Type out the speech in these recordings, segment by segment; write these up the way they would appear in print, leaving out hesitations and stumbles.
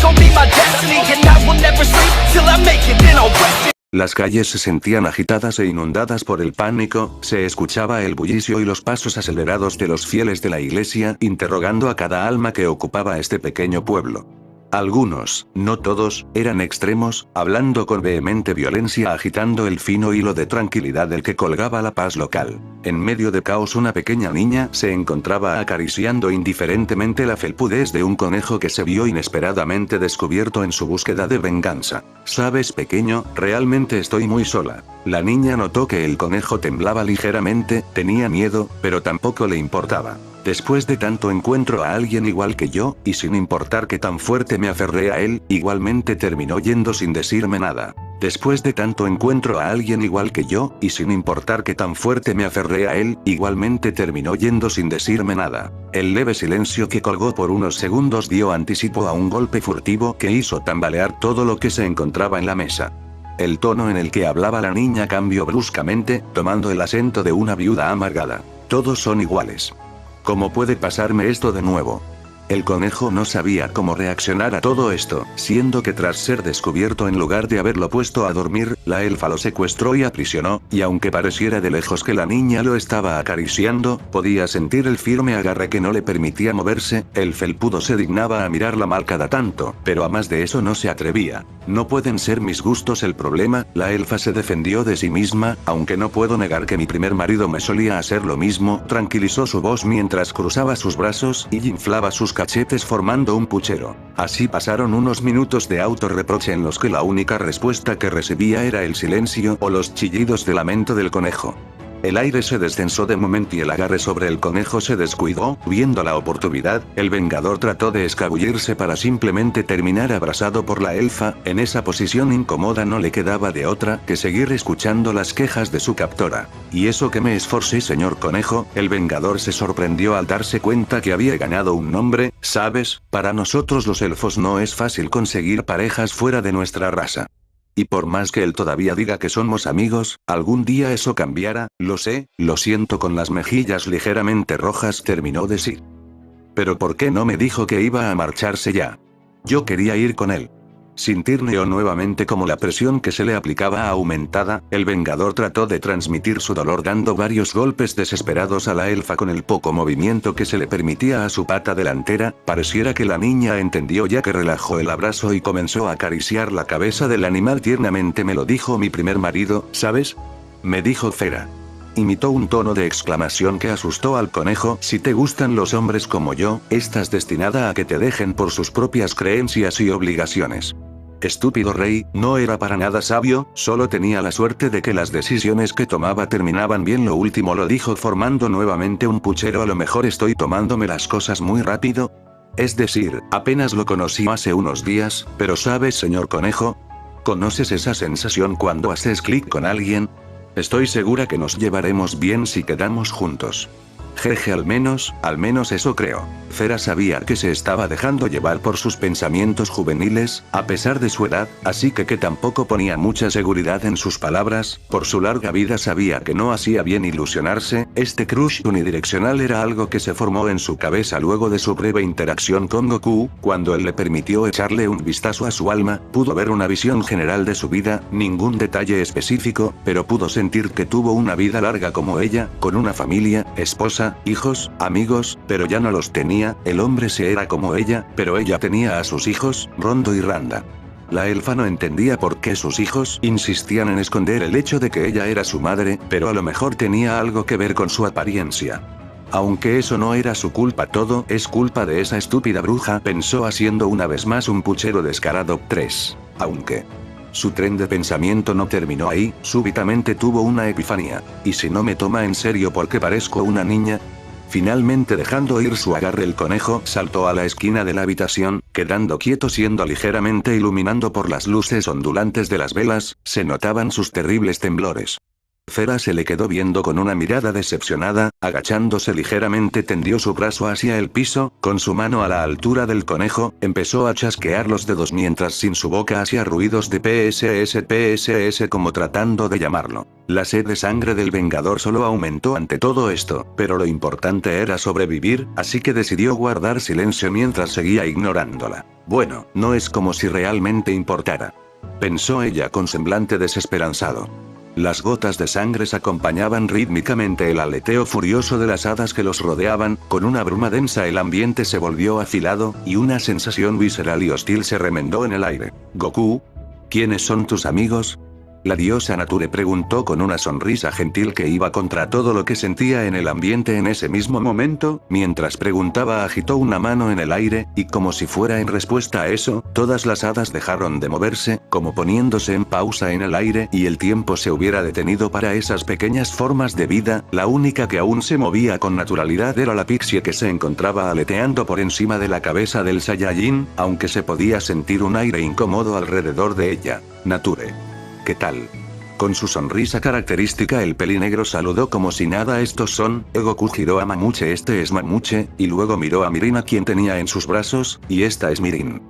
gon' be my destiny, and I will never sleep till I make it, then I'll rest it. Las calles se sentían agitadas e inundadas por el pánico, se escuchaba el bullicio y los pasos acelerados de los fieles de la iglesia, interrogando a cada alma que ocupaba este pequeño pueblo. Algunos, no todos, eran extremos, hablando con vehemente violencia, agitando el fino hilo de tranquilidad del que colgaba la paz local. En medio de caos, una pequeña niña se encontraba acariciando indiferentemente la felpudez de un conejo que se vio inesperadamente descubierto en su búsqueda de venganza. ¿Sabes, pequeño? Realmente estoy muy sola. La niña notó que el conejo temblaba ligeramente, tenía miedo, pero tampoco le importaba. Después de tanto encuentro a alguien igual que yo, y sin importar que tan fuerte me aferré a él, igualmente terminó yendo sin decirme nada. Después de tanto encuentro a alguien igual que yo, y sin importar que tan fuerte me aferré a él, igualmente terminó yendo sin decirme nada. El leve silencio que colgó por unos segundos dio anticipo a un golpe furtivo que hizo tambalear todo lo que se encontraba en la mesa. El tono en el que hablaba la niña cambió bruscamente, tomando el acento de una viuda amargada. Todos son iguales. ¿Cómo puede pasarme esto de nuevo? El conejo no sabía cómo reaccionar a todo esto, siendo que tras ser descubierto, en lugar de haberlo puesto a dormir, la elfa lo secuestró y aprisionó, y aunque pareciera de lejos que la niña lo estaba acariciando, podía sentir el firme agarre que no le permitía moverse. El felpudo se dignaba a mirarla mal cada tanto, pero a más de eso no se atrevía. No pueden ser mis gustos el problema, la elfa se defendió de sí misma, aunque no puedo negar que mi primer marido me solía hacer lo mismo, tranquilizó su voz mientras cruzaba sus brazos y inflaba sus cachetes formando un puchero. Así pasaron unos minutos de autorreproche en los que la única respuesta que recibía era el silencio o los chillidos de lamento del conejo. El aire se destensó de momento y el agarre sobre el conejo se descuidó. Viendo la oportunidad, el vengador trató de escabullirse para simplemente terminar abrazado por la elfa. En esa posición incómoda no le quedaba de otra que seguir escuchando las quejas de su captora. ¿Y eso que me esforcé, señor conejo? El vengador se sorprendió al darse cuenta que había ganado un nombre. ¿Sabes? Para nosotros los elfos no es fácil conseguir parejas fuera de nuestra raza. Y por más que él todavía diga que somos amigos, algún día eso cambiará, lo sé, lo siento. Con las mejillas ligeramente rojas terminó de decir. Pero ¿por qué no me dijo que iba a marcharse ya? Yo quería ir con él. Sintió nuevamente como la presión que se le aplicaba aumentada. El vengador trató de transmitir su dolor dando varios golpes desesperados a la elfa con el poco movimiento que se le permitía a su pata delantera. Pareciera que la niña entendió ya que relajó el abrazo y comenzó a acariciar la cabeza del animal tiernamente. Me lo dijo mi primer marido, ¿sabes? Me dijo Fera. Imitó un tono de exclamación que asustó al conejo. Si te gustan los hombres como yo, estás destinada a que te dejen por sus propias creencias y obligaciones. Estúpido rey, no era para nada sabio, solo tenía la suerte de que las decisiones que tomaba terminaban bien. Lo último lo dijo formando nuevamente un puchero. A lo mejor estoy tomándome las cosas muy rápido. Es decir, apenas lo conocí hace unos días, pero ¿sabes, señor conejo? ¿Conoces esa sensación cuando haces clic con alguien? Estoy segura que nos llevaremos bien si quedamos juntos. Jeje, al menos eso creo. Fera sabía que se estaba dejando llevar por sus pensamientos juveniles, a pesar de su edad, así que tampoco ponía mucha seguridad en sus palabras. Por su larga vida sabía que no hacía bien ilusionarse. Este crush unidireccional era algo que se formó en su cabeza luego de su breve interacción con Goku. Cuando él le permitió echarle un vistazo a su alma, pudo ver una visión general de su vida, ningún detalle específico, pero pudo sentir que tuvo una vida larga como ella, con una familia, esposa, hijos, amigos, pero ya no los tenía. El hombre se era como ella, pero ella tenía a sus hijos, Rondo y Randa. La elfa no entendía por qué sus hijos insistían en esconder el hecho de que ella era su madre, pero a lo mejor tenía algo que ver con su apariencia. Aunque eso no era su culpa, todo es culpa de esa estúpida bruja, pensó haciendo una vez más un puchero descarado. 3. Aunque su tren de pensamiento no terminó ahí, súbitamente tuvo una epifanía. ¿Y si no me toma en serio porque parezco una niña? Finalmente, dejando ir su agarre, el conejo saltó a la esquina de la habitación, quedando quieto, siendo ligeramente iluminado por las luces ondulantes de las velas. Se notaban sus terribles temblores. Cera se le quedó viendo con una mirada decepcionada, agachándose ligeramente tendió su brazo hacia el piso, con su mano a la altura del conejo, empezó a chasquear los dedos mientras sin su boca hacía ruidos de PSS como tratando de llamarlo. La sed de sangre del Vengador solo aumentó ante todo esto, pero lo importante era sobrevivir, así que decidió guardar silencio mientras seguía ignorándola. Bueno, no es como si realmente importara, pensó ella con semblante desesperanzado. Las gotas de sangre acompañaban rítmicamente el aleteo furioso de las hadas que los rodeaban, con una bruma densa el ambiente se volvió afilado, y una sensación visceral y hostil se remendó en el aire. Goku, ¿quiénes son tus amigos? La diosa Nature preguntó con una sonrisa gentil que iba contra todo lo que sentía en el ambiente en ese mismo momento, mientras preguntaba agitó una mano en el aire, y como si fuera en respuesta a eso, todas las hadas dejaron de moverse, como poniéndose en pausa en el aire y el tiempo se hubiera detenido para esas pequeñas formas de vida, la única que aún se movía con naturalidad era la Pixie que se encontraba aleteando por encima de la cabeza del Saiyajin, aunque se podía sentir un aire incómodo alrededor de ella. Nature. ¿Qué tal? Con su sonrisa característica el pelinegro saludó como si nada. Estos son, Goku giró a Mamuche, este es Mamuche, y luego miró a Mirin a quien tenía en sus brazos, y esta es Mirin.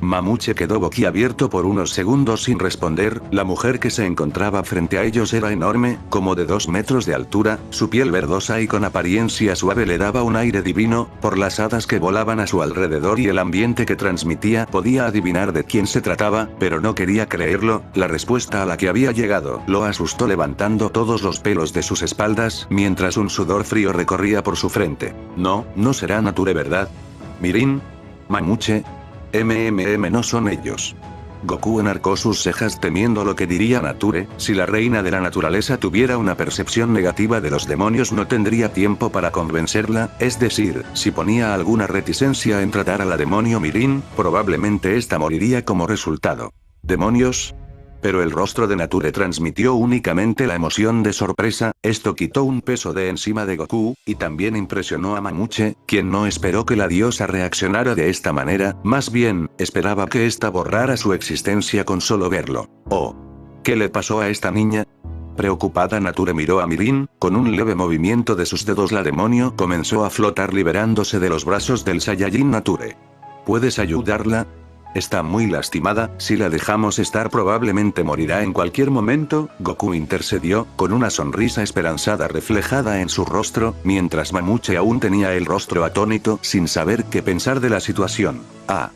Mamuche quedó boquiabierto por unos segundos sin responder, la mujer que se encontraba frente a ellos era enorme, como de 2 metros de altura, su piel verdosa y con apariencia suave le daba un aire divino, por las hadas que volaban a su alrededor y el ambiente que transmitía podía adivinar de quién se trataba, pero no quería creerlo, la respuesta a la que había llegado lo asustó levantando todos los pelos de sus espaldas, mientras un sudor frío recorría por su frente. No será Nature, ¿verdad? Mirin. Mamuche. No son ellos. Goku enarcó sus cejas temiendo lo que diría Nature, si la reina de la naturaleza tuviera una percepción negativa de los demonios no tendría tiempo para convencerla, es decir, si ponía alguna reticencia en tratar a la demonio Mirin, probablemente esta moriría como resultado. ¿Demonios? Pero el rostro de Nature transmitió únicamente la emoción de sorpresa, esto quitó un peso de encima de Goku, y también impresionó a Mamuche, quien no esperó que la diosa reaccionara de esta manera, más bien, esperaba que ésta borrara su existencia con solo verlo. Oh. ¿Qué le pasó a esta niña? Preocupada Nature miró a Mirin, con un leve movimiento de sus dedos la demonio comenzó a flotar liberándose de los brazos del Saiyajin Nature. ¿Puedes ayudarla? Está muy lastimada, si la dejamos estar probablemente morirá en cualquier momento, Goku intercedió, con una sonrisa esperanzada reflejada en su rostro, mientras Mamuche aún tenía el rostro atónito, sin saber qué pensar de la situación. Ah.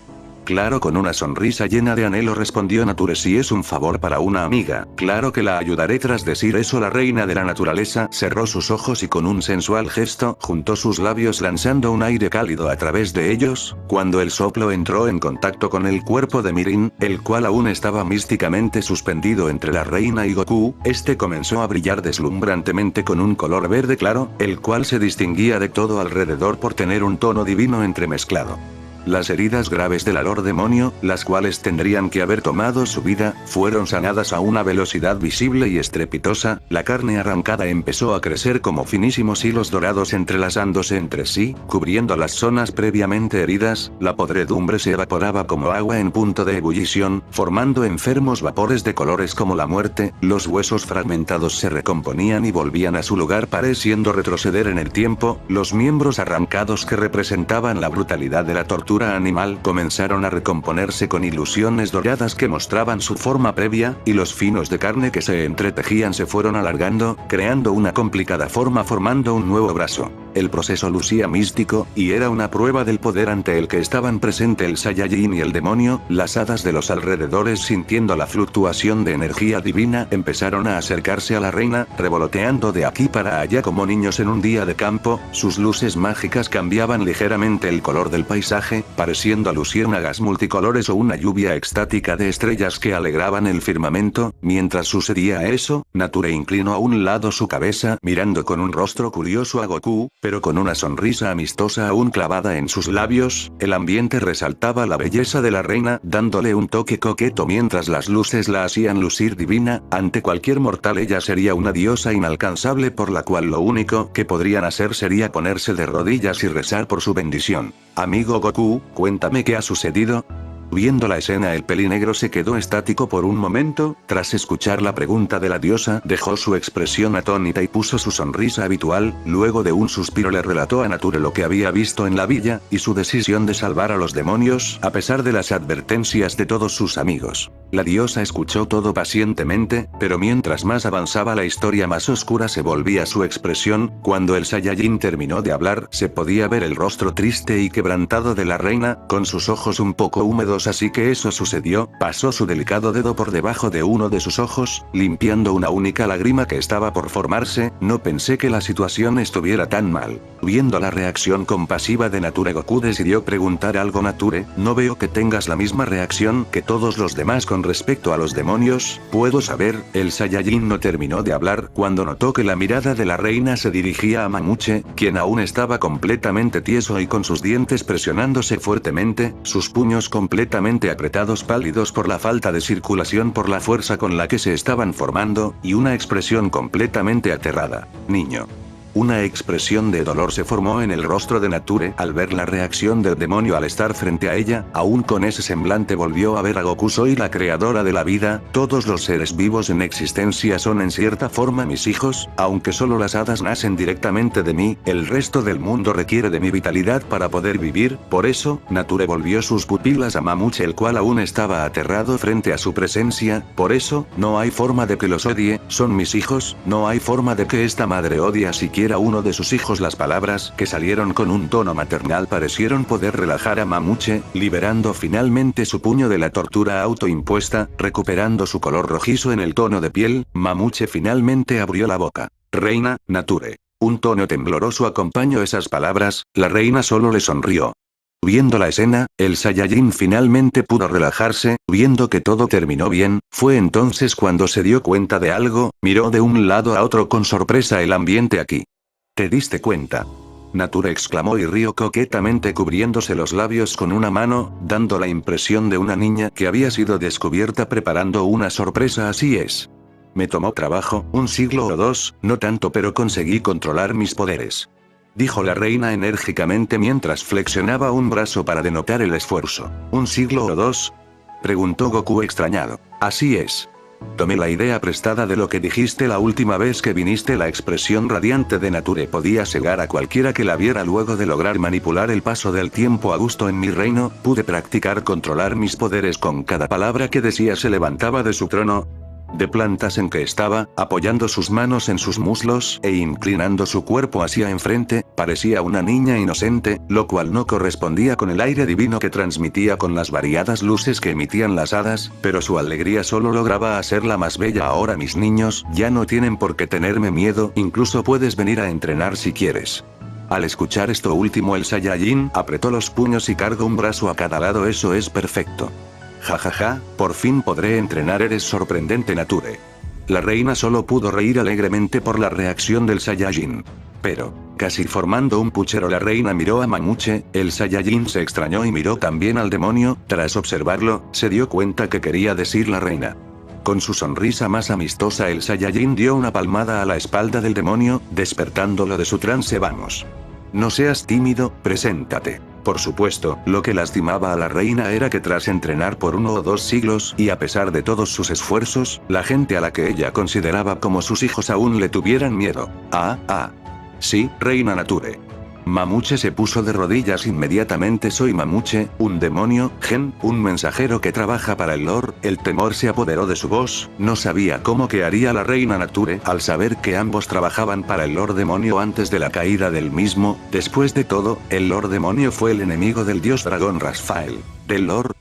Claro, con una sonrisa llena de anhelo respondió Nature, si es un favor para una amiga, claro que la ayudaré. Tras decir eso la reina de la naturaleza cerró sus ojos y con un sensual gesto juntó sus labios lanzando un aire cálido a través de ellos, cuando el soplo entró en contacto con el cuerpo de Mirin, el cual aún estaba místicamente suspendido entre la reina y Goku, este comenzó a brillar deslumbrantemente con un color verde claro, el cual se distinguía de todo alrededor por tener un tono divino entremezclado. Las heridas graves del Lord Demonio, las cuales tendrían que haber tomado su vida, fueron sanadas a una velocidad visible y estrepitosa, la carne arrancada empezó a crecer como finísimos hilos dorados entrelazándose entre sí, cubriendo las zonas previamente heridas, la podredumbre se evaporaba como agua en punto de ebullición, formando enfermos vapores de colores como la muerte, los huesos fragmentados se recomponían y volvían a su lugar pareciendo retroceder en el tiempo, los miembros arrancados que representaban la brutalidad de la tortura animal comenzaron a recomponerse con ilusiones doradas que mostraban su forma previa, y los finos de carne que se entretejían se fueron alargando, creando una complicada forma formando un nuevo brazo. El proceso lucía místico, y era una prueba del poder ante el que estaban presente el Saiyajin y el demonio. Las hadas de los alrededores sintiendo la fluctuación de energía divina empezaron a acercarse a la reina, revoloteando de aquí para allá como niños en un día de campo, sus luces mágicas cambiaban ligeramente el color del paisaje, pareciendo a luciérnagas multicolores o una lluvia extática de estrellas que alegraban el firmamento. Mientras sucedía eso, Nature inclinó a un lado su cabeza mirando con un rostro curioso a Goku, pero con una sonrisa amistosa aún clavada en sus labios, el ambiente resaltaba la belleza de la reina, dándole un toque coqueto mientras las luces la hacían lucir divina, ante cualquier mortal ella sería una diosa inalcanzable por la cual lo único que podrían hacer sería ponerse de rodillas y rezar por su bendición. Amigo Goku, cuéntame qué ha sucedido. Viendo la escena, el pelinegro se quedó estático por un momento. Tras escuchar la pregunta de la diosa, dejó su expresión atónita y puso su sonrisa habitual. Luego de un suspiro le relató a Nature lo que había visto en la villa, y su decisión de salvar a los demonios, a pesar de las advertencias de todos sus amigos. La diosa escuchó todo pacientemente, pero mientras más avanzaba la historia, más oscura se volvía su expresión. Cuando el Saiyajin terminó de hablar, se podía ver el rostro triste y quebrantado de la reina, con sus ojos un poco húmedos. Así que eso sucedió. Pasó su delicado dedo por debajo de uno de sus ojos, limpiando una única lágrima que estaba por formarse. No pensé que la situación estuviera tan mal. Viendo la reacción compasiva de Nature, Goku decidió preguntar algo. Nature, no veo que tengas la misma reacción que todos los demás con respecto a los demonios, ¿puedo saber? El Saiyajin no terminó de hablar cuando notó que la mirada de la reina se dirigía a Mamuche, quien aún estaba completamente tieso y con sus dientes presionándose fuertemente, sus puños completamente apretados, pálidos por la falta de circulación por la fuerza con la que se estaban formando, y una expresión completamente aterrada. Niño. Una expresión de dolor se formó en el rostro de Nature al ver la reacción del demonio al estar frente a ella. Aún con ese semblante volvió a ver a Goku. Soy la creadora de la vida, todos los seres vivos en existencia son en cierta forma mis hijos, aunque solo las hadas nacen directamente de mí, el resto del mundo requiere de mi vitalidad para poder vivir. Por eso, Nature volvió sus pupilas a Mamuche, el cual aún estaba aterrado frente a su presencia. Por eso, no hay forma de que los odie, son mis hijos, no hay forma de que esta madre odie a siquiera a uno de sus hijos. Las palabras, que salieron con un tono maternal, parecieron poder relajar a Mamuche, liberando finalmente su puño de la tortura autoimpuesta, recuperando su color rojizo en el tono de piel. Mamuche finalmente abrió la boca. Reina, Nature. Un tono tembloroso acompañó esas palabras. La reina solo le sonrió. Viendo la escena, el Saiyajin finalmente pudo relajarse. Viendo que todo terminó bien, fue entonces cuando se dio cuenta de algo. Miró de un lado a otro con sorpresa. El ambiente aquí. ¿Te diste cuenta? Nature exclamó y rió coquetamente, cubriéndose los labios con una mano, dando la impresión de una niña que había sido descubierta preparando una sorpresa. Así es. Me tomó trabajo, 1 siglo o 2, no tanto, pero conseguí controlar mis poderes. Dijo la reina enérgicamente mientras flexionaba un brazo para denotar el esfuerzo. ¿1 siglo o 2? Preguntó Goku extrañado. Así es. Tomé la idea prestada de lo que dijiste la última vez que viniste. La expresión radiante de Nature podía cegar a cualquiera que la viera. Luego de lograr manipular el paso del tiempo a gusto en mi reino, pude practicar controlar mis poderes. Con cada palabra que decía se levantaba de su trono de plantas en que estaba, apoyando sus manos en sus muslos e inclinando su cuerpo hacia enfrente. Parecía una niña inocente, lo cual no correspondía con el aire divino que transmitía con las variadas luces que emitían las hadas, pero su alegría solo lograba hacerla más bella. Ahora mis niños ya no tienen por qué tenerme miedo, incluso puedes venir a entrenar si quieres. Al escuchar esto último, el Saiyajin apretó los puños y cargó un brazo a cada lado. Eso es perfecto. Jajaja, por fin podré entrenar. Eres sorprendente, Nature. La reina solo pudo reír alegremente por la reacción del Saiyajin. Pero, casi formando un puchero, la reina miró a Mamuche. El Saiyajin se extrañó y miró también al demonio. Tras observarlo, se dio cuenta que quería decir la reina. Con su sonrisa más amistosa, el Saiyajin dio una palmada a la espalda del demonio, despertándolo de su trance. Vamos. No seas tímido, preséntate. Por supuesto, lo que lastimaba a la reina era que tras entrenar por 1 o 2 siglos, y a pesar de todos sus esfuerzos, la gente a la que ella consideraba como sus hijos aún le tuvieran miedo. Sí, reina Nature. Mamuche se puso de rodillas inmediatamente. Soy Mamuche, un demonio, un mensajero que trabaja para el Lord. El temor se apoderó de su voz. No sabía cómo que haría la reina Nature al saber que ambos trabajaban para el Lord Demonio antes de la caída del mismo. Después de todo, el Lord Demonio fue el enemigo del dios dragón Rasfael. ¿Del Lord?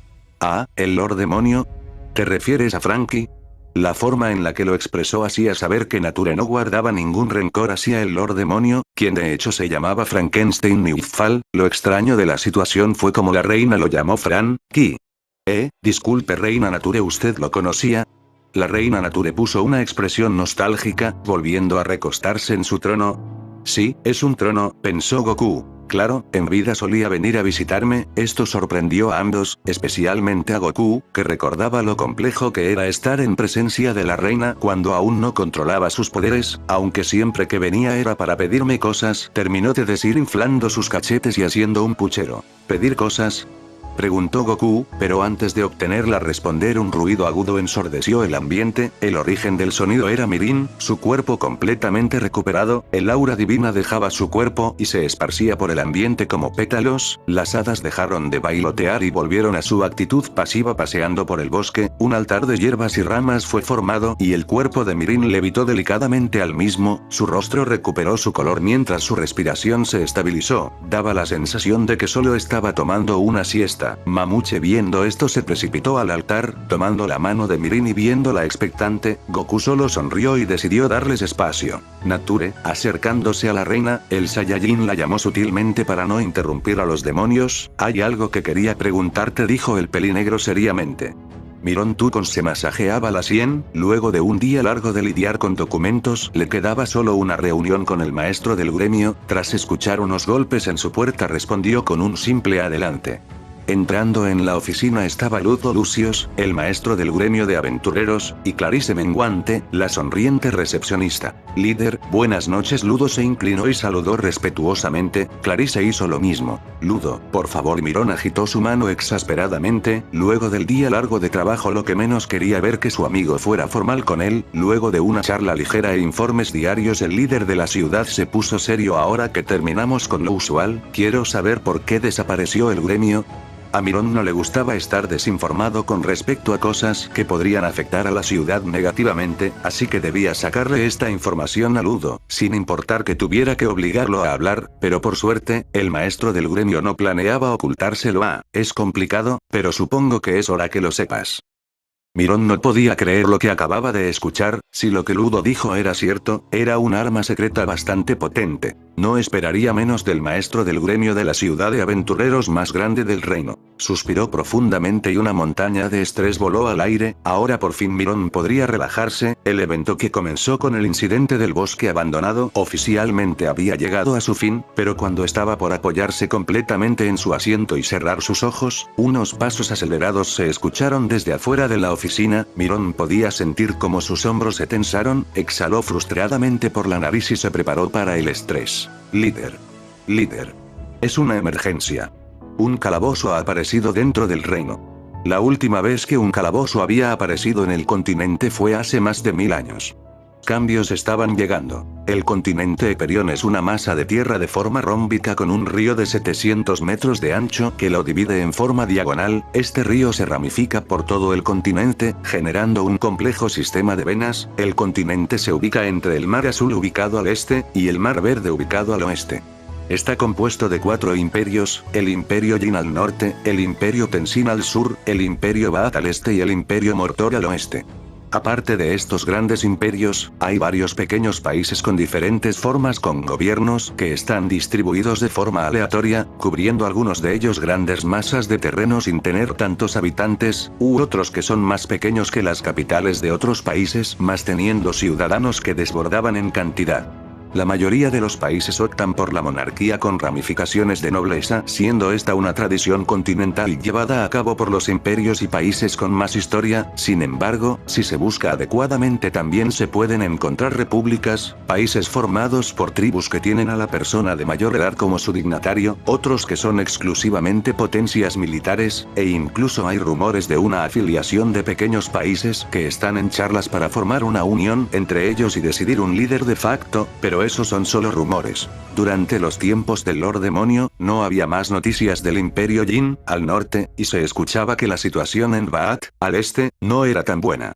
¿El Lord Demonio? ¿Te refieres a Frankie? La forma en la que lo expresó hacía saber que Nature no guardaba ningún rencor hacia el Lord Demonio, quien de hecho se llamaba Frankenstein Newfall. Lo extraño de la situación fue como la reina lo llamó Frankie. Disculpe reina Nature, ¿usted lo conocía? La reina Nature puso una expresión nostálgica, volviendo a recostarse en su trono. Sí, es un trono, pensó Goku. Claro, en vida solía venir a visitarme. Esto sorprendió a ambos, especialmente a Goku, que recordaba lo complejo que era estar en presencia de la reina cuando aún no controlaba sus poderes, aunque siempre que venía era para pedirme cosas, terminó de decir inflando sus cachetes y haciendo un puchero. ¿Pedir cosas? Preguntó Goku, pero antes de obtenerla responder un ruido agudo ensordeció el ambiente. El origen del sonido era Mirin, su cuerpo completamente recuperado, el aura divina dejaba su cuerpo y se esparcía por el ambiente como pétalos. Las hadas dejaron de bailotear y volvieron a su actitud pasiva paseando por el bosque. Un altar de hierbas y ramas fue formado y el cuerpo de Mirin levitó delicadamente al mismo. Su rostro recuperó su color mientras su respiración se estabilizó. Daba la sensación de que solo estaba tomando una siesta. Mamuche viendo esto se precipitó al altar, tomando la mano de Mirin y viéndola expectante. Goku solo sonrió y decidió darles espacio. Nature, acercándose a la reina, el Saiyajin la llamó sutilmente para no interrumpir a los demonios. Hay algo que quería preguntarte, dijo el pelinegro seriamente. Miron Tukon se masajeaba la sien. Luego de un día largo de lidiar con documentos, le quedaba solo una reunión con el maestro del gremio. Tras escuchar unos golpes en su puerta respondió con un simple adelante. Entrando en la oficina estaba Ludo Lucius, el maestro del gremio de aventureros, y Clarice Menguante, la sonriente recepcionista. Líder, buenas noches. Ludo se inclinó y saludó respetuosamente. Clarice hizo lo mismo. Ludo, por favor. Miron agitó su mano exasperadamente. Luego del día largo de trabajo lo que menos quería ver que su amigo fuera formal con él. Luego de una charla ligera e informes diarios el líder de la ciudad se puso serio. Ahora que terminamos con lo usual, quiero saber por qué desapareció el gremio. A Miron no le gustaba estar desinformado con respecto a cosas que podrían afectar a la ciudad negativamente, así que debía sacarle esta información a Ludo, sin importar que tuviera que obligarlo a hablar, pero por suerte, el maestro del gremio no planeaba ocultárselo. Es complicado, pero supongo que es hora que lo sepas. Miron no podía creer lo que acababa de escuchar. Si lo que Ludo dijo era cierto, era un arma secreta bastante potente. No esperaría menos del maestro del gremio de la ciudad de aventureros más grande del reino. Suspiró profundamente y una montaña de estrés voló al aire. Ahora por fin Miron podría relajarse. El evento que comenzó con el incidente del bosque abandonado oficialmente había llegado a su fin, pero cuando estaba por apoyarse completamente en su asiento y cerrar sus ojos, unos pasos acelerados se escucharon desde afuera de la oficina. Miron podía sentir cómo sus hombros se tensaron, exhaló frustradamente por la nariz y se preparó para el estrés. Líder. Líder. Es una emergencia. Un calabozo ha aparecido dentro del reino. La última vez que un calabozo había aparecido en el continente fue hace más de 1000 años. Cambios estaban llegando. El continente Eperión es una masa de tierra de forma rómbica con un río de 700 metros de ancho que lo divide en forma diagonal. Este río se ramifica por todo el continente, generando un complejo sistema de venas. El continente se ubica entre el Mar Azul ubicado al este, y el Mar Verde ubicado al oeste. Está compuesto de 4 imperios, el Imperio Jin al norte, el Imperio Tenzin al sur, el Imperio Ba'at al este y el Imperio Mortor al oeste. Aparte de estos grandes imperios, hay varios pequeños países con diferentes formas con gobiernos que están distribuidos de forma aleatoria, cubriendo algunos de ellos grandes masas de terreno sin tener tantos habitantes, u otros que son más pequeños que las capitales de otros países, más teniendo ciudadanos que desbordaban en cantidad. La mayoría de los países optan por la monarquía con ramificaciones de nobleza, siendo esta una tradición continental llevada a cabo por los imperios y países con más historia. Sin embargo, si se busca adecuadamente también se pueden encontrar repúblicas, países formados por tribus que tienen a la persona de mayor edad como su dignatario, otros que son exclusivamente potencias militares, e incluso hay rumores de una afiliación de pequeños países que están en charlas para formar una unión entre ellos y decidir un líder de facto, pero esos son solo rumores. Durante los tiempos del Lord Demonio, no había más noticias del Imperio Jin, al norte, y se escuchaba que la situación en Ba'at, al este, no era tan buena.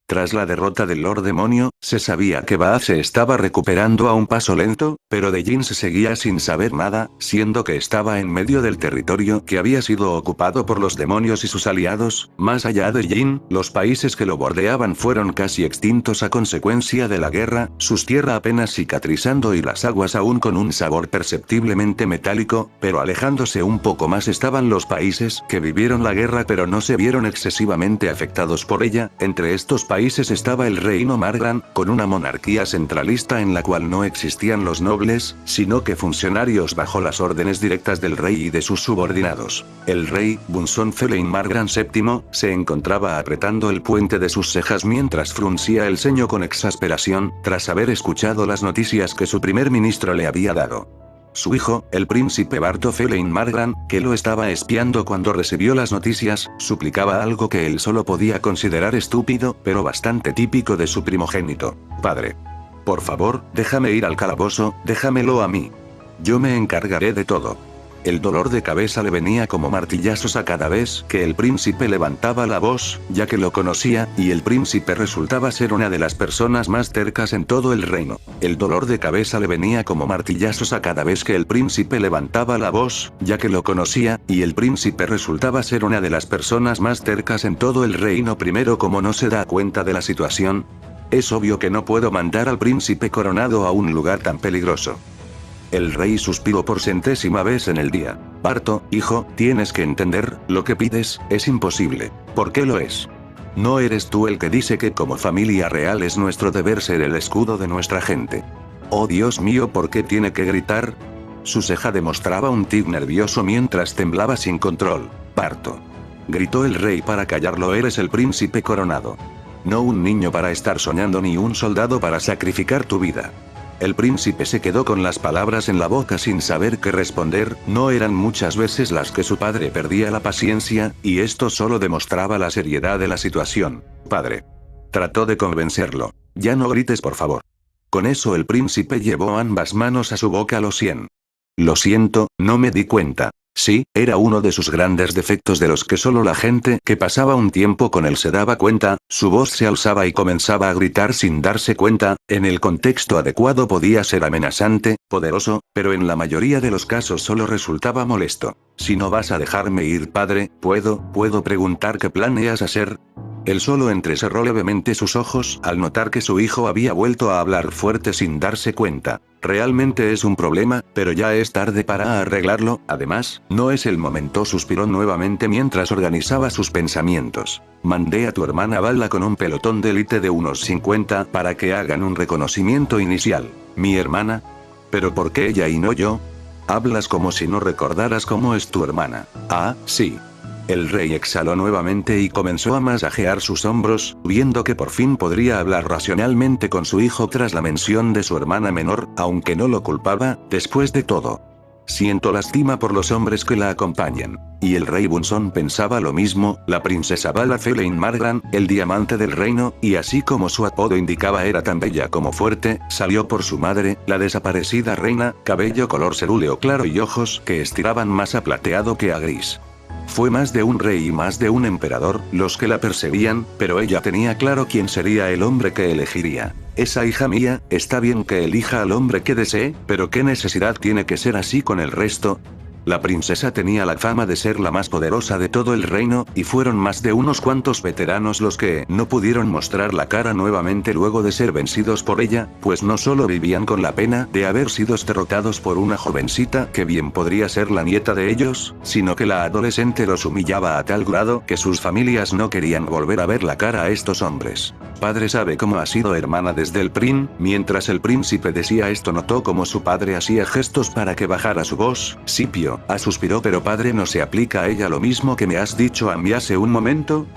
Tras la derrota del Lord Demonio, se sabía que Ba'at se estaba recuperando a un paso lento, pero de Jin se seguía sin saber nada, siendo que estaba en medio del territorio que había sido ocupado por los demonios y sus aliados. Más allá de Jin, los países que lo bordeaban fueron casi extintos a consecuencia de la guerra, sus tierras apenas cicatrizando y las aguas aún con un sabor perceptiblemente metálico, pero alejándose un poco más estaban los países que vivieron la guerra pero no se vieron excesivamente afectados por ella. Entre estos países estaba el reino Margran, con una monarquía centralista en la cual no existían los nobles, sino que funcionarios bajo las órdenes directas del rey y de sus subordinados. El rey, Bunson Felein Margran VII, se encontraba apretando el puente de sus cejas mientras fruncía el ceño con exasperación, tras haber escuchado las noticias que su primer ministro le había dado. su hijo, el príncipe Barto Felein Margran, que lo estaba espiando cuando recibió las noticias, suplicaba algo que él solo podía considerar estúpido, pero bastante típico de su primogénito. Padre. Por favor, déjame ir al calabozo, déjamelo a mí. Yo me encargaré de todo. El dolor de cabeza le venía como martillazos a cada vez que el príncipe levantaba la voz, ya que lo conocía, y el príncipe resultaba ser una de las personas más tercas en todo el reino. El dolor de cabeza le venía como martillazos a cada vez que el príncipe levantaba la voz, ya que lo conocía, y el príncipe resultaba ser una de las personas más tercas en todo el reino. Primero, como no se da cuenta de la situación, es obvio que no puedo mandar al príncipe coronado a un lugar tan peligroso. El rey suspiró por centésima vez en el día. Barto, hijo, tienes que entender, lo que pides, es imposible. ¿Por qué lo es? ¿No eres tú el que dice que como familia real es nuestro deber ser el escudo de nuestra gente? Oh Dios mío, ¿por qué tiene que gritar? Su ceja demostraba un tic nervioso mientras temblaba sin control. Barto. Gritó el rey para callarlo, eres el príncipe coronado. No un niño para estar soñando ni un soldado para sacrificar tu vida. El príncipe se quedó con las palabras en la boca sin saber qué responder. No eran muchas veces las que su padre perdía la paciencia, y esto solo demostraba la seriedad de la situación. Padre. Trató de convencerlo. Ya no grites, por favor. Con eso el príncipe llevó ambas manos a su boca. Lo siento, no me di cuenta. Sí, era uno de sus grandes defectos de los que solo la gente que pasaba un tiempo con él se daba cuenta. Su voz se alzaba y comenzaba a gritar sin darse cuenta. En el contexto adecuado podía ser amenazante, poderoso, pero en la mayoría de los casos solo resultaba molesto. Si no vas a dejarme ir, padre, ¿puedo preguntar qué planeas hacer? Él solo entrecerró levemente sus ojos al notar que su hijo había vuelto a hablar fuerte sin darse cuenta. Realmente es un problema, pero ya es tarde para arreglarlo. Además, no es el momento, suspiró nuevamente mientras organizaba sus pensamientos. Mandé a tu hermana Vala con un pelotón de élite de unos 50 para que hagan un reconocimiento inicial. ¿Mi hermana? ¿Pero por qué ella y no yo? Hablas como si no recordaras cómo es tu hermana. Ah, sí. El rey exhaló nuevamente y comenzó a masajear sus hombros, viendo que por fin podría hablar racionalmente con su hijo tras la mención de su hermana menor, aunque no lo culpaba. Después de todo, siento lástima por los hombres que la acompañan. Y el rey Bunson pensaba lo mismo. La princesa Vala Felein Margran, el diamante del reino, y así como su apodo indicaba era tan bella como fuerte, salió por su madre, la desaparecida reina, cabello color cerúleo claro y ojos que estiraban más a plateado que a gris. Fue más de un rey y más de un emperador los que la perseguían, pero ella tenía claro quién sería el hombre que elegiría. Esa hija mía, está bien que elija al hombre que desee, pero ¿qué necesidad tiene que ser así con el resto? La princesa tenía la fama de ser la más poderosa de todo el reino, y fueron más de unos cuantos veteranos los que no pudieron mostrar la cara nuevamente luego de ser vencidos por ella, pues no solo vivían con la pena de haber sido derrotados por una jovencita que bien podría ser la nieta de ellos, sino que la adolescente los humillaba a tal grado que sus familias no querían volver a ver la cara a estos hombres. Padre sabe cómo ha sido hermana desde el prin. Mientras el príncipe decía esto notó como su padre hacía gestos para que bajara su voz. Scipio, suspiró, pero padre, ¿no se aplica a ella lo mismo que me has dicho a mí hace un momento?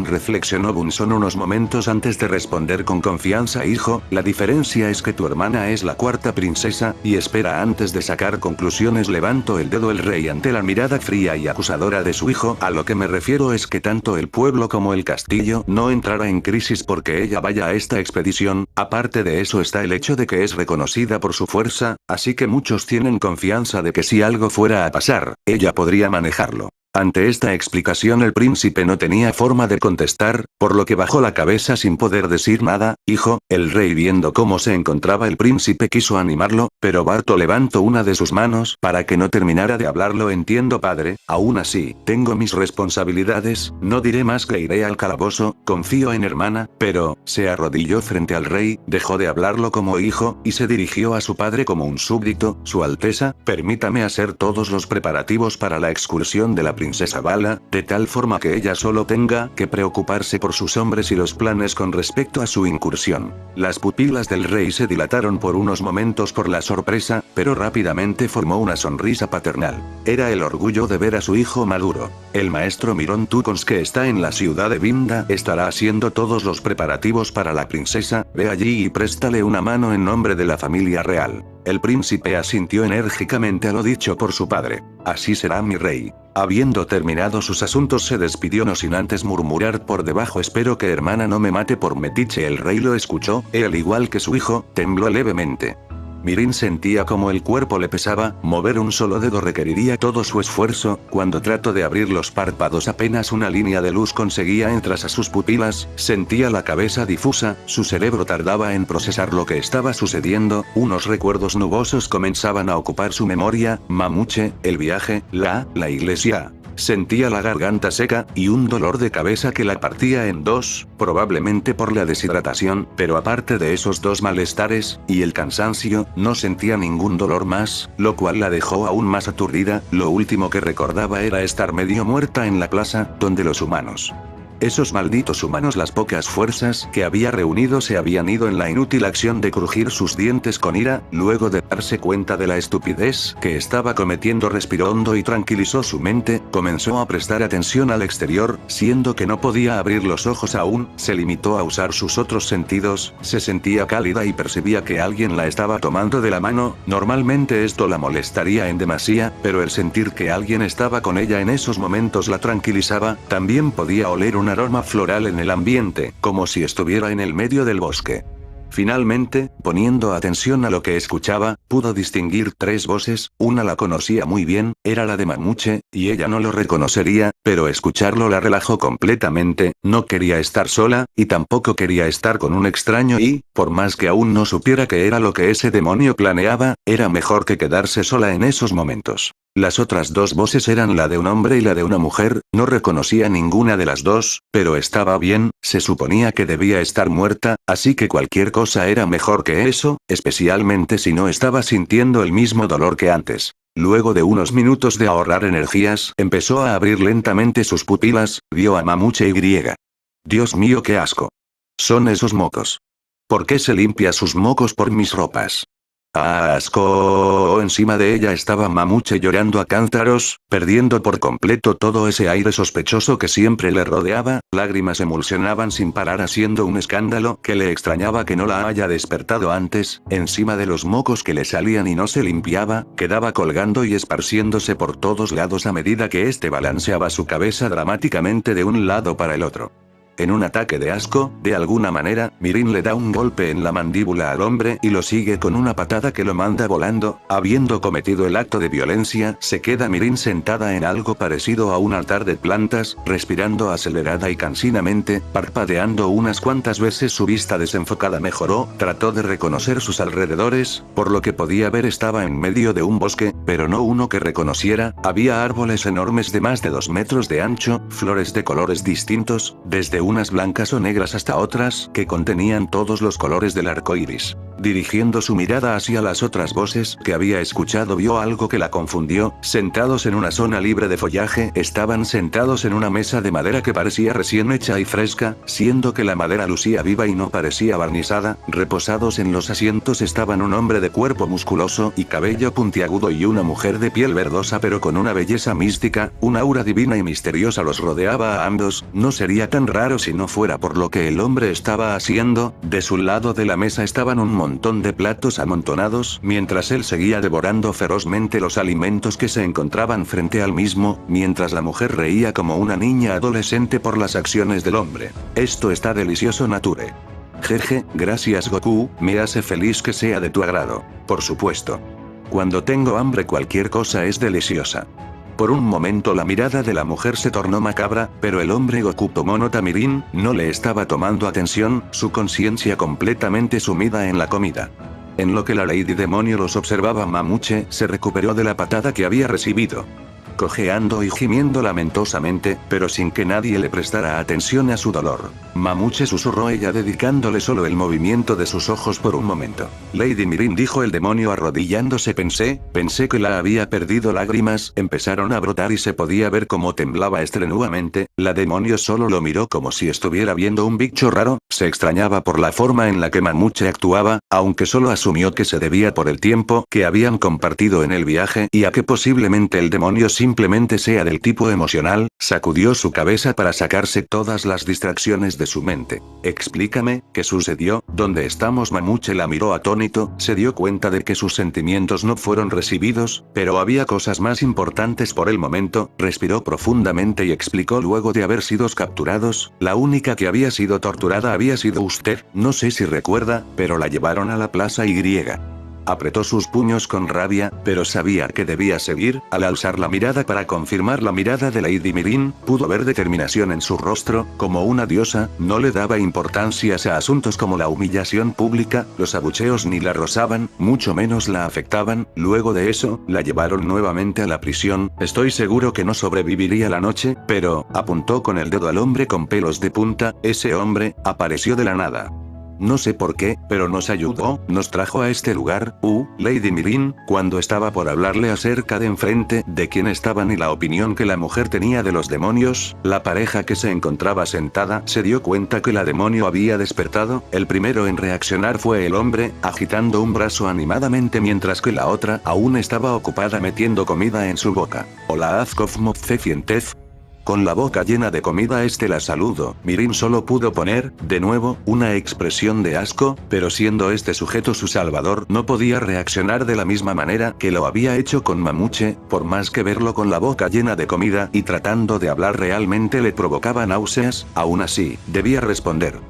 Reflexionó Bunson unos momentos antes de responder con confianza. Hijo, la diferencia es que tu hermana es la cuarta princesa, y espera antes de sacar conclusiones. Levantó el dedo el rey ante la mirada fría y acusadora de su hijo. A lo que me refiero es que tanto el pueblo como el castillo no entrará en crisis porque ella vaya a esta expedición. Aparte de eso está el hecho de que es reconocida por su fuerza, así que muchos tienen confianza de que si algo fuera a pasar, ella podría manejarlo. Ante esta explicación el príncipe no tenía forma de contestar, por lo que bajó la cabeza sin poder decir nada. Hijo, el rey viendo cómo se encontraba el príncipe quiso animarlo, pero Barto levantó una de sus manos para que no terminara de hablar. Lo entiendo, padre, aún así, tengo mis responsabilidades, no diré más que iré al calabozo, confío en hermana, pero, se arrodilló frente al rey, dejó de hablarlo como hijo, y se dirigió a su padre como un súbdito. Su Alteza, permítame hacer todos los preparativos para la excursión de la princesa Vala, de tal forma que ella solo tenga que preocuparse por sus hombres y los planes con respecto a su incursión. Las pupilas del rey se dilataron por unos momentos por la sorpresa, pero rápidamente formó una sonrisa paternal. Era el orgullo de ver a su hijo maduro. El maestro Miron Tukons, que está en la ciudad de Vinda, estará haciendo todos los preparativos para la princesa. Ve allí y préstale una mano en nombre de la familia real. El príncipe asintió enérgicamente a lo dicho por su padre. Así será mi rey. Habiendo terminado sus asuntos se despidió no sin antes murmurar por debajo: espero que hermana no me mate por metiche. El rey lo escuchó, y al igual que su hijo, tembló levemente. Mirin sentía como el cuerpo le pesaba, mover un solo dedo requeriría todo su esfuerzo, cuando trató de abrir los párpados apenas una línea de luz conseguía entrar a sus pupilas, sentía la cabeza difusa, su cerebro tardaba en procesar lo que estaba sucediendo, unos recuerdos nubosos comenzaban a ocupar su memoria: Mamuche, el viaje, la iglesia. Sentía la garganta seca, y un dolor de cabeza que la partía en dos, probablemente por la deshidratación, pero aparte de esos dos malestares, y el cansancio, no sentía ningún dolor más, lo cual la dejó aún más aturdida. Lo último que recordaba era estar medio muerta en la plaza, donde los humanos, esos malditos humanos, las pocas fuerzas que había reunido se habían ido en la inútil acción de crujir sus dientes con ira. Luego de darse cuenta de la estupidez que estaba cometiendo, respiró hondo y tranquilizó su mente, comenzó a prestar atención al exterior, siendo que no podía abrir los ojos aún, se limitó a usar sus otros sentidos, se sentía cálida y percibía que alguien la estaba tomando de la mano. Normalmente esto la molestaría en demasía, pero el sentir que alguien estaba con ella en esos momentos la tranquilizaba. También podía oler un aroma floral en el ambiente, como si estuviera en el medio del bosque. Finalmente, poniendo atención a lo que escuchaba, pudo distinguir tres voces. Una la conocía muy bien, era la de Mamuche, y ella no lo reconocería, pero escucharlo la relajó completamente. No quería estar sola, y tampoco quería estar con un extraño y, por más que aún no supiera qué era lo que ese demonio planeaba, era mejor que quedarse sola en esos momentos. Las otras dos voces eran la de un hombre y la de una mujer, no reconocía ninguna de las dos, pero estaba bien, se suponía que debía estar muerta, así que cualquier cosa era mejor que eso, especialmente si no estaba sintiendo el mismo dolor que antes. Luego de unos minutos de ahorrar energías, empezó a abrir lentamente sus pupilas, vio a Mamuche y. Dios mío, qué asco. Son esos mocos. ¿Por qué se limpia sus mocos por mis ropas? ¡Ah, asco! Encima de ella estaba Mamuche llorando a cántaros, perdiendo por completo todo ese aire sospechoso que siempre le rodeaba. Lágrimas emulsionaban sin parar haciendo un escándalo que le extrañaba que no la haya despertado antes. Encima de los mocos que le salían y no se limpiaba, quedaba colgando y esparciéndose por todos lados a medida que este balanceaba su cabeza dramáticamente de un lado para el otro. En un ataque de asco, de alguna manera, Mirin le da un golpe en la mandíbula al hombre y lo sigue con una patada que lo manda volando. Habiendo cometido el acto de violencia, se queda Mirin sentada en algo parecido a un altar de plantas, respirando acelerada y cansinamente, parpadeando unas cuantas veces. Su vista desenfocada mejoró, trató de reconocer sus alrededores, por lo que podía ver estaba en medio de un bosque, pero no uno que reconociera. Había árboles enormes de más de 2 metros de ancho, flores de colores distintos, desde unas blancas o negras hasta otras que contenían todos los colores del arco iris. Dirigiendo su mirada hacia las otras voces que había escuchado, vio algo que la confundió. Sentados en una zona libre de follaje, estaban sentados en una mesa de madera que parecía recién hecha y fresca, siendo que la madera lucía viva y no parecía barnizada. Reposados en los asientos estaban un hombre de cuerpo musculoso y cabello puntiagudo y una mujer de piel verdosa pero con una belleza mística, una aura divina y misteriosa los rodeaba a ambos. No sería tan raro si no fuera por lo que el hombre estaba haciendo. De su lado de la mesa estaban un montón de platos amontonados, mientras él seguía devorando ferozmente los alimentos que se encontraban frente al mismo, mientras la mujer reía como una niña adolescente por las acciones del hombre. Esto está delicioso, Nature. Jeje, gracias Goku, me hace feliz que sea de tu agrado. Por supuesto. Cuando tengo hambre cualquier cosa es deliciosa. Por un momento la mirada de la mujer se tornó macabra, pero el hombre Goku tomó nota. Mirin no le estaba tomando atención, su conciencia completamente sumida en la comida. En lo que la Lady Demonio los observaba, Mamuche se recuperó de la patada que había recibido. Cojeando y gimiendo lamentosamente, pero sin que nadie le prestara atención a su dolor, Mamuche susurró ella, dedicándole solo el movimiento de sus ojos por un momento. Lady Mirin, dijo el demonio arrodillándose, pensé que la había perdido. Lágrimas empezaron a brotar y se podía ver cómo temblaba estrenuamente. La demonio solo lo miró como si estuviera viendo un bicho raro, se extrañaba por la forma en la que Mamuche actuaba, aunque solo asumió que se debía por el tiempo que habían compartido en el viaje y a que posiblemente el demonio simplemente sea del tipo emocional, sacudió su cabeza para sacarse todas las distracciones de su mente. Explícame, ¿qué sucedió? ¿Dónde estamos? Mamuche la miró atónito, se dio cuenta de que sus sentimientos no fueron recibidos, pero había cosas más importantes por el momento, respiró profundamente y explicó luego de haber sido capturados, la única que había sido torturada había sido usted, no sé si recuerda, pero la llevaron a la plaza Y. Apretó sus puños con rabia, pero sabía que debía seguir. Al alzar la mirada para confirmar la mirada de Lady Mirin, pudo ver determinación en su rostro, como una diosa, no le daba importancia a asuntos como la humillación pública, los abucheos ni la rozaban, mucho menos la afectaban. Luego de eso, la llevaron nuevamente a la prisión. Estoy seguro que no sobreviviría la noche, pero, apuntó con el dedo al hombre con pelos de punta, ese hombre, apareció de la nada. No sé por qué, pero nos ayudó, nos trajo a este lugar, Lady Mirin, cuando estaba por hablarle acerca de enfrente de quién estaban y la opinión que la mujer tenía de los demonios, la pareja que se encontraba sentada se dio cuenta que la demonio había despertado, el primero en reaccionar fue el hombre, agitando un brazo animadamente mientras que la otra aún estaba ocupada metiendo comida en su boca. Hola Azkovmofefientef. Con la boca llena de comida la saludó. Mirin solo pudo poner, de nuevo, una expresión de asco, pero siendo este sujeto su salvador no podía reaccionar de la misma manera que lo había hecho con Mamuche, por más que verlo con la boca llena de comida y tratando de hablar realmente le provocaba náuseas, aún así, debía responder.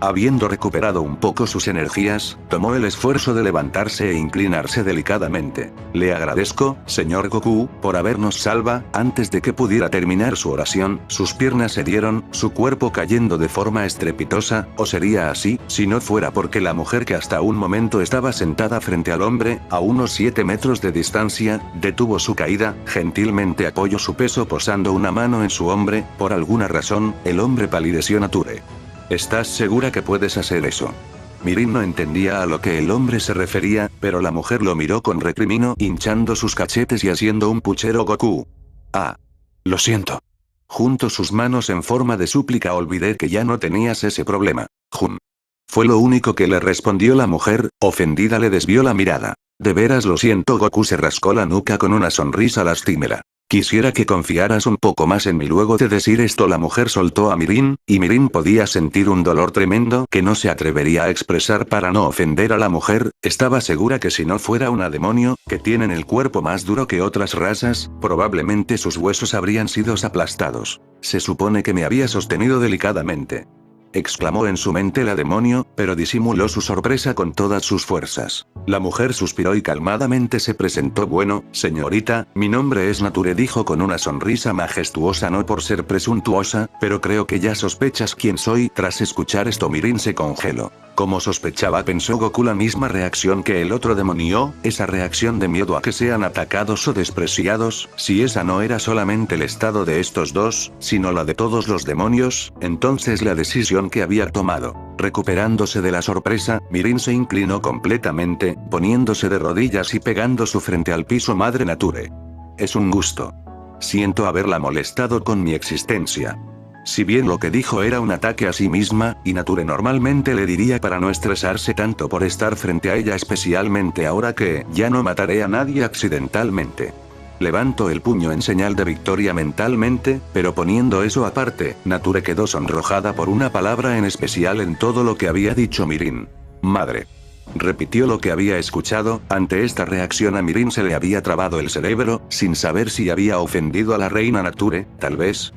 Habiendo recuperado un poco sus energías, tomó el esfuerzo de levantarse e inclinarse delicadamente. Le agradezco, señor Goku, por habernos salva. Antes de que pudiera terminar su oración, sus piernas cedieron, su cuerpo cayendo de forma estrepitosa, o sería así, si no fuera porque la mujer que hasta un momento estaba sentada frente al hombre, a unos 7 metros de distancia, detuvo su caída, gentilmente apoyó su peso posando una mano en su hombro. Por alguna razón, el hombre palideció. Nature. ¿Estás segura que puedes hacer eso? Mirin no entendía a lo que el hombre se refería, pero la mujer lo miró con recrimino, hinchando sus cachetes y haciendo un puchero Goku. Ah. Lo siento. Junto sus manos en forma de súplica. Olvidé que ya no tenías ese problema. Jun. Fue lo único que le respondió la mujer, ofendida le desvió la mirada. De veras lo siento. Goku se rascó la nuca con una sonrisa lastimera. Quisiera que confiaras un poco más en mí. Luego de decir esto la mujer soltó a Mirin, y Mirin podía sentir un dolor tremendo que no se atrevería a expresar para no ofender a la mujer. Estaba segura que si no fuera una demonio, que tienen el cuerpo más duro que otras razas, probablemente sus huesos habrían sido aplastados. Se supone que me había sostenido delicadamente. Exclamó en su mente la demonio, pero disimuló su sorpresa con todas sus fuerzas. La mujer suspiró y calmadamente se presentó. Bueno, señorita, mi nombre es Nature, dijo con una sonrisa majestuosa, no por ser presuntuosa, pero creo que ya sospechas quién soy. Tras escuchar esto Mirin se congeló. Como sospechaba, pensó Goku, la misma reacción que el otro demonio, esa reacción de miedo a que sean atacados o despreciados. Si esa no era solamente el estado de estos dos, sino la de todos los demonios, entonces la decisión que había tomado. Recuperándose de la sorpresa, Mirin se inclinó completamente, poniéndose de rodillas y pegando su frente al piso. Madre Nature. Es un gusto. Siento haberla molestado con mi existencia. Si bien lo que dijo era un ataque a sí misma, y Nature normalmente le diría para no estresarse tanto por estar frente a ella, especialmente ahora que ya no mataré a nadie accidentalmente. Levantó el puño en señal de victoria mentalmente, pero poniendo eso aparte, Nature quedó sonrojada por una palabra en especial en todo lo que había dicho Mirin. Madre. Repitió lo que había escuchado. Ante esta reacción a Mirin se le había trabado el cerebro, sin saber si había ofendido a la reina Nature. Tal vez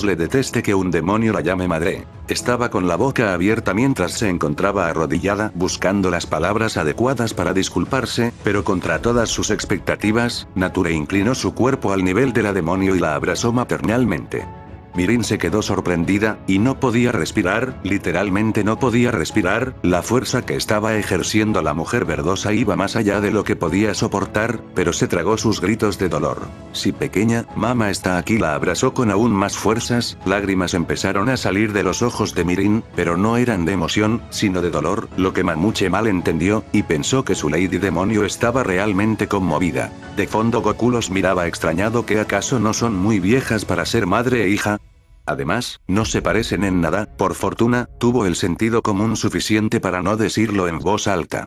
le deteste que un demonio la llame madre. Estaba con la boca abierta mientras se encontraba arrodillada, buscando las palabras adecuadas para disculparse, pero contra todas sus expectativas, Nature inclinó su cuerpo al nivel de la demonio y la abrazó maternalmente. Mirin se quedó sorprendida, y no podía respirar, literalmente no podía respirar. La fuerza que estaba ejerciendo la mujer verdosa iba más allá de lo que podía soportar, pero se tragó sus gritos de dolor. Sí, pequeña, mamá está aquí. La abrazó con aún más fuerzas, lágrimas empezaron a salir de los ojos de Mirin, pero no eran de emoción, sino de dolor, lo que Mamuche mal entendió, y pensó que su Lady Demonio estaba realmente conmovida. De fondo Goku los miraba extrañado. ¿Que acaso no son muy viejas para ser madre e hija? Además, no se parecen en nada. Por fortuna, tuvo el sentido común suficiente para no decirlo en voz alta.